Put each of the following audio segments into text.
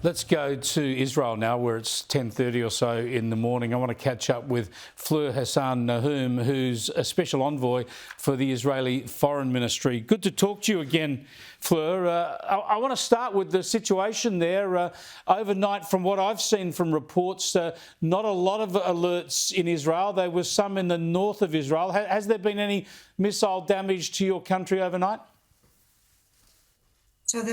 Let's go to Israel now, where it's 10:30 or so in the morning. I want to catch up with Fleur Hassan Nahum, who's a special envoy for the Israeli Foreign Ministry. Good to talk to you again, Fleur. I want to start with the situation there. Overnight, from what I've seen from reports, not a lot of alerts in Israel. There was some in the north of Israel. Has there been any missile damage to your country overnight? So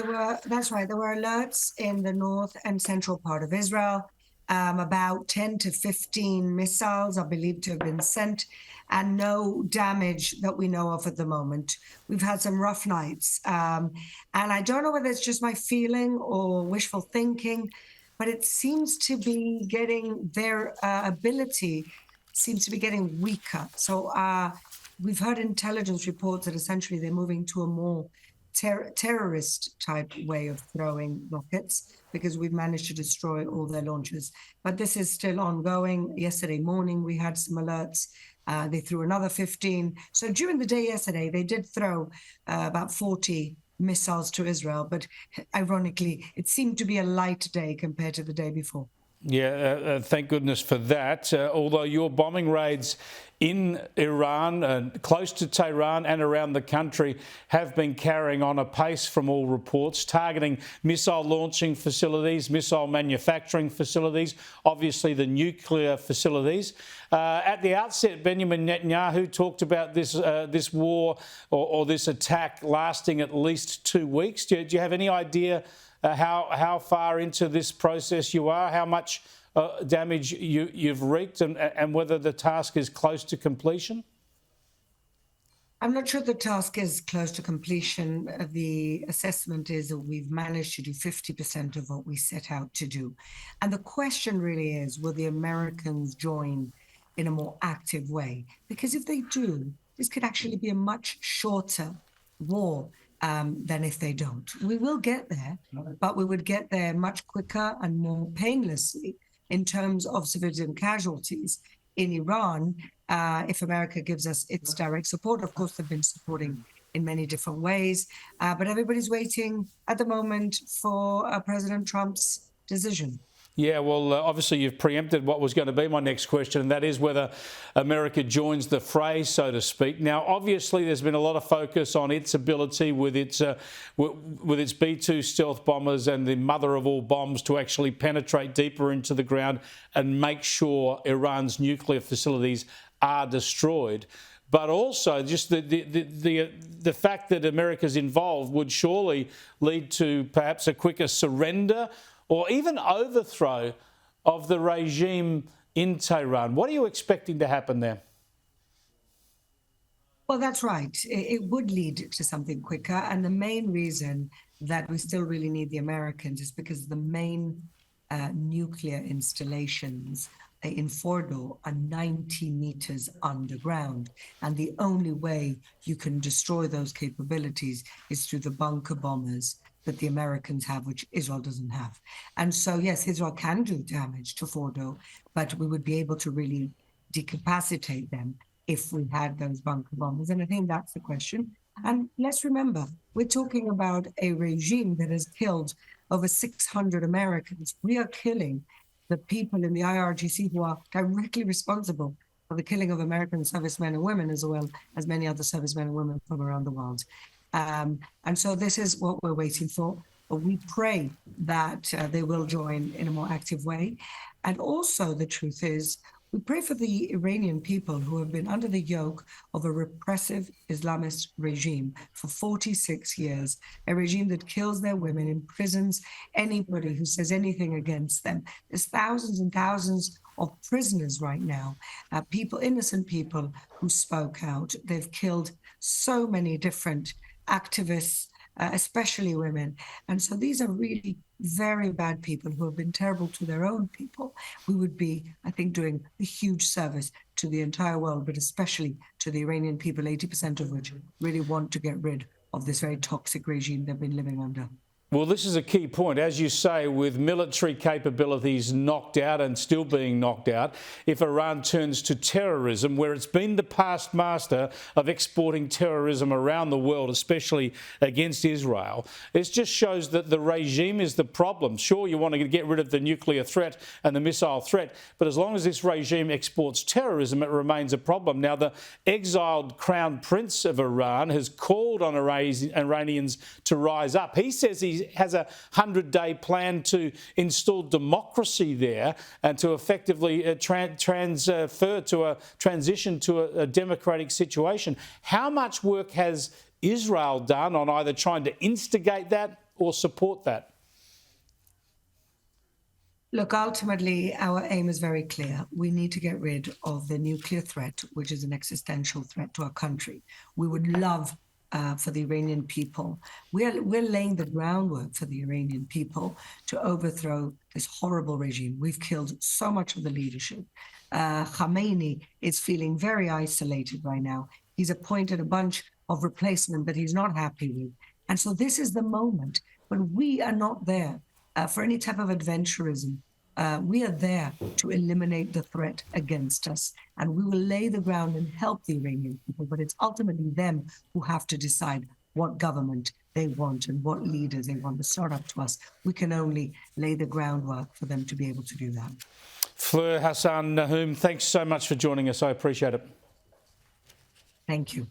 that's right, there were alerts in the north and central part of Israel. About 10 to 15 missiles are believed to have been sent, and no damage that we know of at the moment. We've had some rough nights. And I don't know whether it's just my feeling or wishful thinking, but it seems to be getting, their ability seems to be getting weaker. So we've heard intelligence reports that essentially they're moving to a more terrorist type way of throwing rockets, because we've managed to destroy all their launches. But this is still ongoing. Yesterday morning, we had some alerts. They threw another 15. So during the day yesterday, they did throw about 40 missiles to Israel. But ironically, it seemed to be a light day compared to the day before. Yeah, thank goodness for that. Although your bombing raids in Iran, close to Tehran and around the country, have been carrying on apace from all reports, targeting missile launching facilities, missile manufacturing facilities, obviously the nuclear facilities. At the outset, Benjamin Netanyahu talked about this war or this attack lasting at least 2 weeks. Do you have any idea how far into this process you are, how much damage you've wreaked, and whether the task is close to completion? I'm not sure the task is close to completion. The assessment is that we've managed to do 50% of what we set out to do. And the question really is, will the Americans join in a more active way? Because if they do, this could actually be a much shorter war than if they don't. We will get there, but we would get there much quicker and more painlessly in terms of civilian casualties in Iran if America gives us its direct support. Of course, they've been supporting in many different ways, but everybody's waiting at the moment for President Trump's decision. Yeah, well, obviously you've preempted what was going to be my next question, and that is whether America joins the fray, so to speak. Now, obviously, there's been a lot of focus on its ability with its B-2 stealth bombers and the mother of all bombs to actually penetrate deeper into the ground and make sure Iran's nuclear facilities are destroyed. But also, just the fact that America's involved would surely lead to perhaps a quicker surrender or even overthrow of the regime in Tehran. What are you expecting to happen there? Well, that's right. It would lead to something quicker. And the main reason that we still really need the Americans is because the main nuclear installations in Fordo are 90 meters underground. And the only way you can destroy those capabilities is through the bunker bombers that the Americans have, which Israel doesn't have. And so, yes, Israel can do damage to Fordo, but we would be able to really decapacitate them if we had those bunker bombers. And I think that's the question. And let's remember, we're talking about a regime that has killed over 600 Americans. We are killing the people in the IRGC who are directly responsible for the killing of American servicemen and women, as well as many other servicemen and women from around the world. And so this is what we're waiting for. We pray that they will join in a more active way. And also the truth is, we pray for the Iranian people who have been under the yoke of a repressive Islamist regime for 46 years, a regime that kills their women, imprisons anybody who says anything against them. There's thousands and thousands of prisoners right now, people, innocent people who spoke out. They've killed so many different activists, especially women. And so these are really very bad people who have been terrible to their own people. We would be, I think, doing a huge service to the entire world, but especially to the Iranian people, 80% of which really want to get rid of this very toxic regime they've been living under. Well, this is a key point. As you say, with military capabilities knocked out and still being knocked out, if Iran turns to terrorism, where it's been the past master of exporting terrorism around the world, especially against Israel, it just shows that the regime is the problem. Sure, you want to get rid of the nuclear threat and the missile threat, but as long as this regime exports terrorism, it remains a problem. Now, the exiled crown prince of Iran has called on Iranians to rise up. He says he has a 100-day plan to install democracy there and to effectively transfer to a transition to a democratic situation. How much work has Israel done on either trying to instigate that or support that? Look, ultimately, our aim is very clear. We need to get rid of the nuclear threat, which is an existential threat to our country. We would love for the Iranian people. We're laying the groundwork for the Iranian people to overthrow this horrible regime. We've killed so much of the leadership. Khamenei is feeling very isolated right now. He's appointed a bunch of replacement that he's not happy with. And so this is the moment. But we are not there for any type of adventurism. We are there to eliminate the threat against us, and we will lay the ground and help the Iranian people, but it's ultimately them who have to decide what government they want and what leaders they want. It's not up to us. We can only lay the groundwork for them to be able to do that. Fleur Hassan Nahoum, thanks so much for joining us. I appreciate it. Thank you.